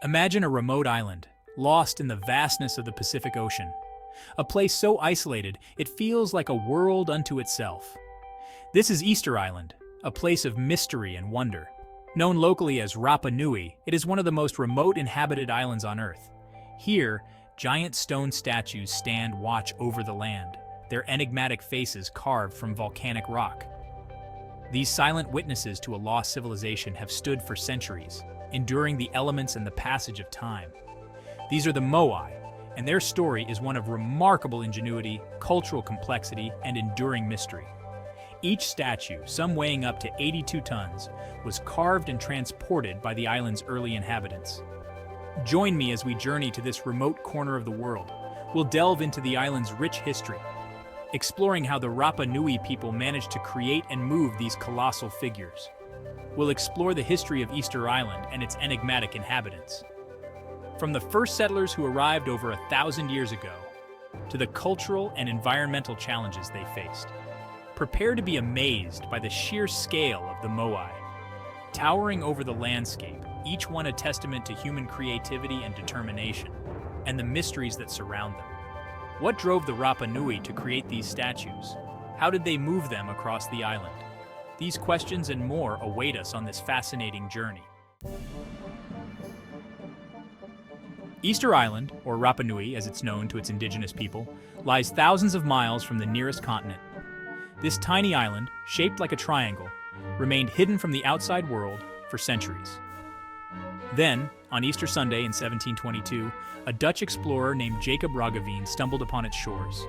Imagine a remote island, lost in the vastness of the Pacific Ocean. A place so isolated, it feels like a world unto itself. This is Easter Island, a place of mystery and wonder. Known locally as Rapa Nui, it is one of the most remote inhabited islands on Earth. Here, giant stone statues stand watch over the land, their enigmatic faces carved from volcanic rock. These silent witnesses to a lost civilization have stood for centuries, enduring the elements and the passage of time. These are the Moai, and their story is one of remarkable ingenuity, cultural complexity, and enduring mystery. Each statue, some weighing up to 82 tons, was carved and transported by the island's early inhabitants. Join me as we journey to this remote corner of the world. We'll delve into the island's rich history, exploring how the Rapa Nui people managed to create and move these colossal figures. We'll explore the history of Easter Island and its enigmatic inhabitants. From the first settlers who arrived over 1,000 years ago, to the cultural and environmental challenges they faced. Prepare to be amazed by the sheer scale of the Moai. Towering over the landscape, each one a testament to human creativity and determination, and the mysteries that surround them. What drove the Rapa Nui to create these statues? How did they move them across the island? These questions and more await us on this fascinating journey. Easter Island, or Rapa Nui as it's known to its indigenous people, lies thousands of miles from the nearest continent. This tiny island, shaped like a triangle, remained hidden from the outside world for centuries. Then, on Easter Sunday in 1722, a Dutch explorer named Jacob Roggeveen stumbled upon its shores.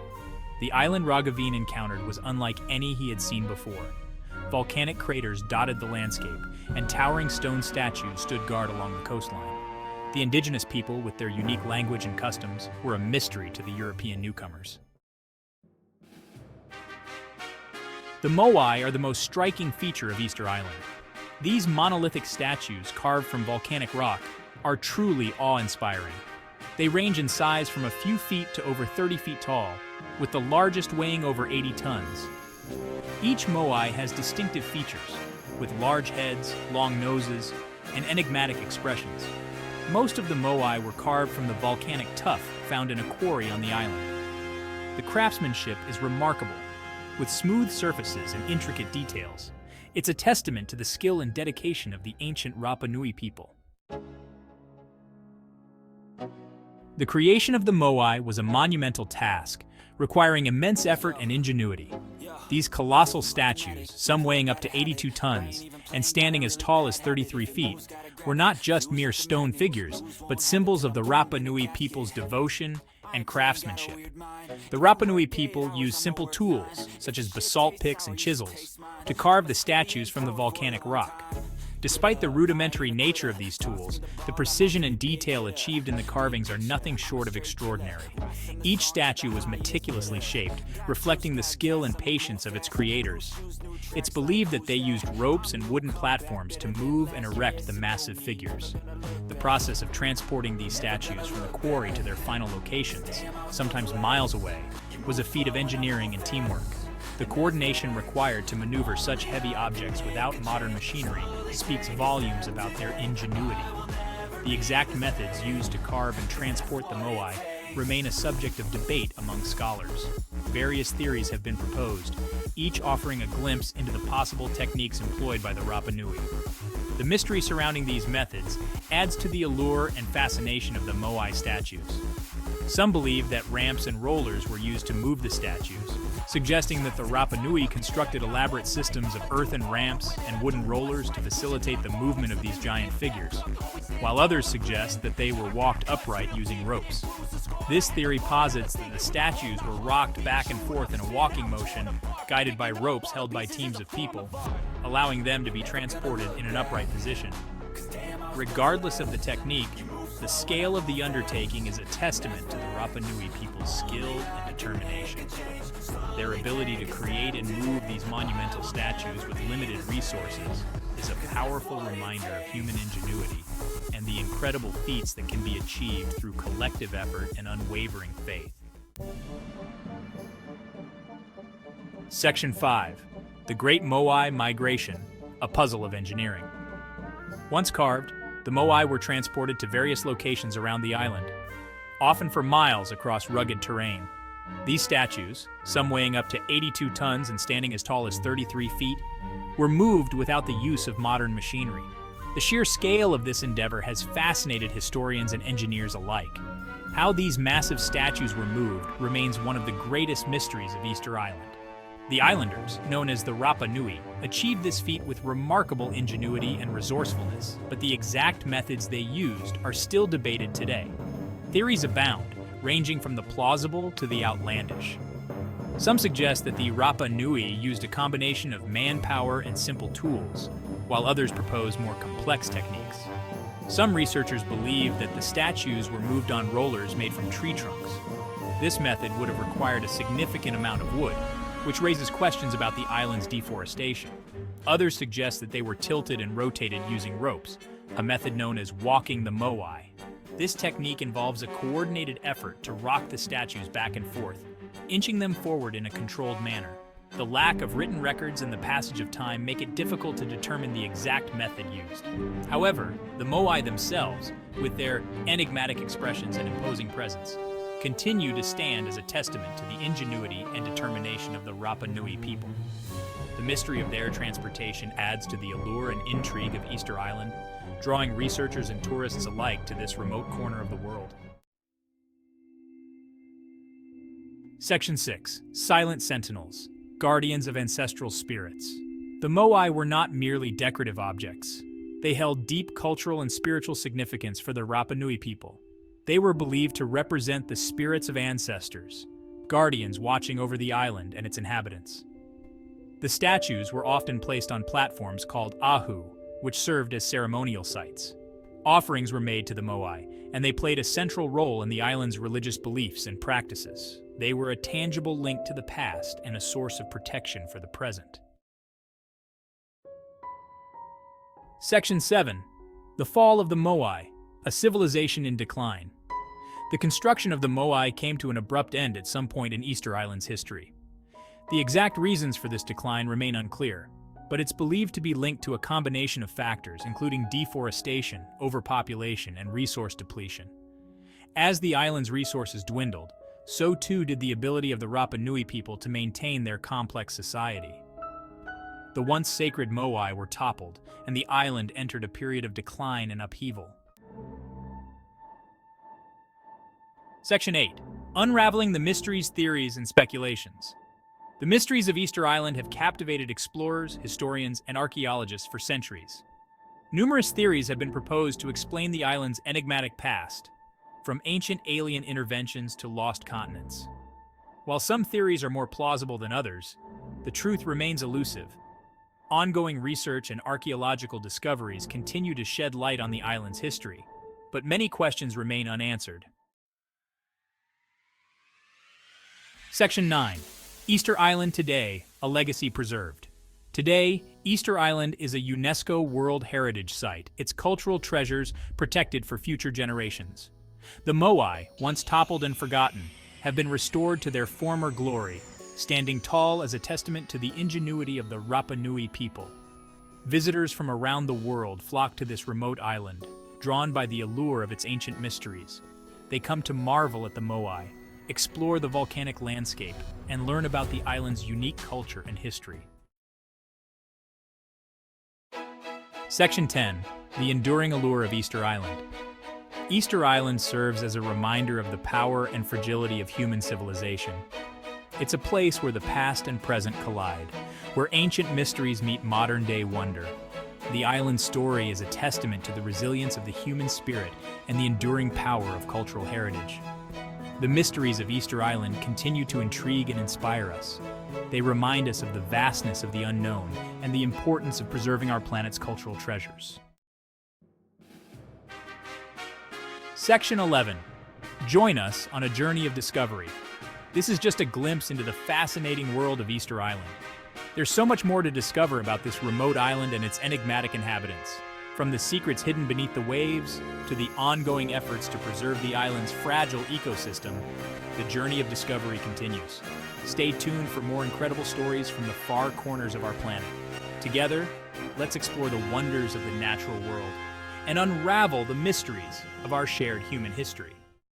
The island Roggeveen encountered was unlike any he had seen before. Volcanic craters dotted the landscape, and towering stone statues stood guard along the coastline. The indigenous people, with their unique language and customs, were a mystery to the European newcomers. The Moai are the most striking feature of Easter Island. These monolithic statues carved from volcanic rock are truly awe-inspiring. They range in size from a few feet to over 30 feet tall, with the largest weighing over 80 tons. Each Moai has distinctive features, with large heads, long noses, and enigmatic expressions. Most of the Moai were carved from the volcanic tuff found in a quarry on the island. The craftsmanship is remarkable, with smooth surfaces and intricate details. It's a testament to the skill and dedication of the ancient Rapa Nui people. The creation of the Moai was a monumental task, requiring immense effort and ingenuity. These colossal statues, some weighing up to 82 tons and standing as tall as 33 feet, were not just mere stone figures, but symbols of the Rapa Nui people's devotion and craftsmanship. The Rapa Nui people used simple tools, such as basalt picks and chisels, to carve the statues from the volcanic rock. Despite the rudimentary nature of these tools, the precision and detail achieved in the carvings are nothing short of extraordinary. Each statue was meticulously shaped, reflecting the skill and patience of its creators. It's believed that they used ropes and wooden platforms to move and erect the massive figures. The process of transporting these statues from the quarry to their final locations, sometimes miles away, was a feat of engineering and teamwork. The coordination required to maneuver such heavy objects without modern machinery speaks volumes about their ingenuity. The exact methods used to carve and transport the Moai remain a subject of debate among scholars. Various theories have been proposed, each offering a glimpse into the possible techniques employed by the Rapa Nui. The mystery surrounding these methods adds to the allure and fascination of the Moai statues. Some believe that ramps and rollers were used to move the statues, suggesting that the Rapa Nui constructed elaborate systems of earthen ramps and wooden rollers to facilitate the movement of these giant figures, while others suggest that they were walked upright using ropes. This theory posits that the statues were rocked back and forth in a walking motion, guided by ropes held by teams of people, allowing them to be transported in an upright position. Regardless of the technique, the scale of the undertaking is a testament to the Rapa Nui people's skill and determination. Their ability to create and move these monumental statues with limited resources is a powerful reminder of human ingenuity and the incredible feats that can be achieved through collective effort and unwavering faith. Section 5. The Great Moai Migration, a puzzle of engineering. Once carved, the Moai were transported to various locations around the island, often for miles across rugged terrain. These statues, some weighing up to 82 tons and standing as tall as 33 feet, were moved without the use of modern machinery. The sheer scale of this endeavor has fascinated historians and engineers alike. How these massive statues were moved remains one of the greatest mysteries of Easter Island. The islanders, known as the Rapa Nui, achieved this feat with remarkable ingenuity and resourcefulness, but the exact methods they used are still debated today. Theories abound, ranging from the plausible to the outlandish. Some suggest that the Rapa Nui used a combination of manpower and simple tools, while others propose more complex techniques. Some researchers believe that the statues were moved on rollers made from tree trunks. This method would have required a significant amount of wood, which raises questions about the island's deforestation. Others suggest that they were tilted and rotated using ropes, a method known as walking the Moai. This technique involves a coordinated effort to rock the statues back and forth, inching them forward in a controlled manner. The lack of written records and the passage of time make it difficult to determine the exact method used. However, the Moai themselves, with their enigmatic expressions and imposing presence, continue to stand as a testament to the ingenuity and determination of the Rapa Nui people. The mystery of their transportation adds to the allure and intrigue of Easter Island, drawing researchers and tourists alike to this remote corner of the world. Section 6. Silent Sentinels, Guardians of Ancestral Spirits. The Moai were not merely decorative objects. They held deep cultural and spiritual significance for the Rapa Nui people. They were believed to represent the spirits of ancestors, guardians watching over the island and its inhabitants. The statues were often placed on platforms called ahu, which served as ceremonial sites. Offerings were made to the Moai, and they played a central role in the island's religious beliefs and practices. They were a tangible link to the past and a source of protection for the present. Section 7. The Fall of the Moai, a civilization in decline. The construction of the Moai came to an abrupt end at some point in Easter Island's history. The exact reasons for this decline remain unclear, but it's believed to be linked to a combination of factors, including deforestation, overpopulation, and resource depletion. As the island's resources dwindled, so too did the ability of the Rapa Nui people to maintain their complex society. The once sacred Moai were toppled, and the island entered a period of decline and upheaval. Section 8. Unraveling the mysteries, theories, and speculations. The mysteries of Easter Island have captivated explorers, historians, and archaeologists for centuries. Numerous theories have been proposed to explain the island's enigmatic past, from ancient alien interventions to lost continents. While some theories are more plausible than others, the truth remains elusive. Ongoing research and archaeological discoveries continue to shed light on the island's history, but many questions remain unanswered. Section 9. Easter Island Today, a Legacy Preserved. Today, Easter Island is a UNESCO World Heritage Site, its cultural treasures protected for future generations. The Moai, once toppled and forgotten, have been restored to their former glory, standing tall as a testament to the ingenuity of the Rapa Nui people. Visitors from around the world flock to this remote island, drawn by the allure of its ancient mysteries. They come to marvel at the Moai, explore the volcanic landscape, and learn about the island's unique culture and history. Section 10. The Enduring Allure of Easter Island. Easter Island serves as a reminder of the power and fragility of human civilization. It's a place where the past and present collide, where ancient mysteries meet modern-day wonder. The island's story is a testament to the resilience of the human spirit and the enduring power of cultural heritage. The mysteries of Easter Island continue to intrigue and inspire us. They remind us of the vastness of the unknown and the importance of preserving our planet's cultural treasures. Section 11. Join us on a journey of discovery. This is just a glimpse into the fascinating world of Easter Island. There's so much more to discover about this remote island and its enigmatic inhabitants. From the secrets hidden beneath the waves to the ongoing efforts to preserve the island's fragile ecosystem, the journey of discovery continues. Stay tuned for more incredible stories from the far corners of our planet. Together, let's explore the wonders of the natural world and unravel the mysteries of our shared human history.